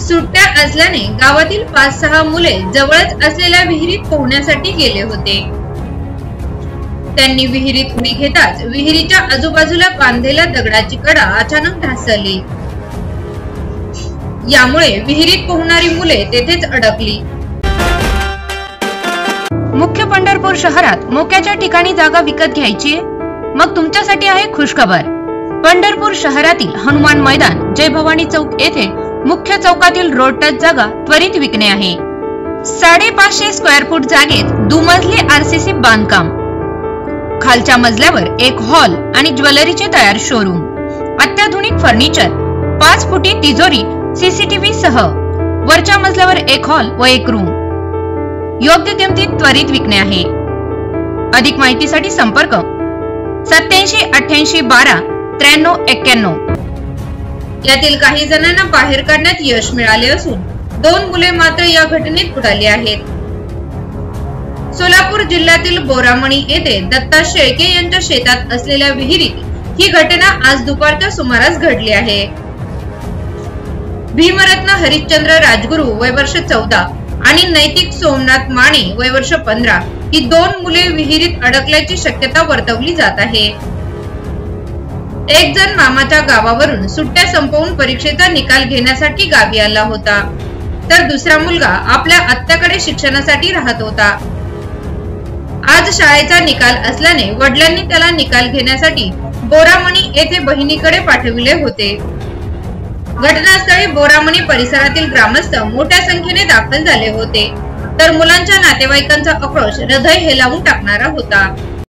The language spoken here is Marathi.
सुट्ट्या असल्याने गावातील 5-6 मुले जवळच असलेल्या विहिरीत पोहण्यासाठी गेले होते। त्यांनी विहिरीत उडी घेताच विहिरीच्या आजूबाजूला बांधलेल्या दगडाची कडा अचानक ढासळली। यामुळे विहिरीत पोहणारी मुले तेथेच अडकली। मुख्य पंढरपूर शहरात मोक्याच्या ठिकाणी जागा विकत घ्यायची मग तुमच्यासाठी आहे खुशखबर। पंढरपूर शहरातील हनुमान मैदान, जय भवानी चौक येथे मुख्य चौकातील रोड टच जागा त्वरित विकणे आहे। 550 स्क्वेअर फूट जागेत दुमजली आरसीसी बांधकाम, खालच्या मजल्यावर एक हॉल आणि ज्वेलरीचे तयार शोरूम, अत्याधुनिक फर्निचर, 5 फुटी तिजोरी सीसीटीव्ही सह, वरच्या मजल्यावर एक हॉल व एक रूम, योग्य किमतीत त्वरित विकणे आहे। अधिक माहितीसाठी संपर्क 87 88 12 93 91। यातील काही जणांना बाहेर काढण्यात यश मिळाले असून 2 मुले मात्र या घटनेत बुडाली आहेत। सोलापूर जिल्ह्यातील बोरामणी येथे दत्ता शेळके यांच्या शेतात असलेल्या विहिरीत ही घटना आज दुपारच्या सुमारास घडली आहे। भीमरत्न हरिश्चंद्र राजगुरू वय वर्ष 14 आणि नैतिक सोमनाथ माने वय वर्ष 15 ही 2 मुले विहिरीत अडकल्याची शक्यता वर्तवली जात आहे। एक जण मामाच्या गावावरून सुट्ट्या संपवून परीक्षेचा निकाल घेण्यासाठी गावी आला होता, तर दुसरा मुलगा आपल्या आत्याकडे शिक्षणासाठी राहत होता। आज शाळेचा निकाल असल्याने वडिलांनी त्याला निकाल घेण्यासाठी बोरामणी येथे बहिणीकडे पाठविले होते। घटनास्थळी बोरामणी परिसरातील ग्रामस्थ मोठ्या संख्येने दाखल झाले होते, तर मुलांच्या नातेवाईकांचा आक्रोश हृदय हेलावून टाकणारा होता।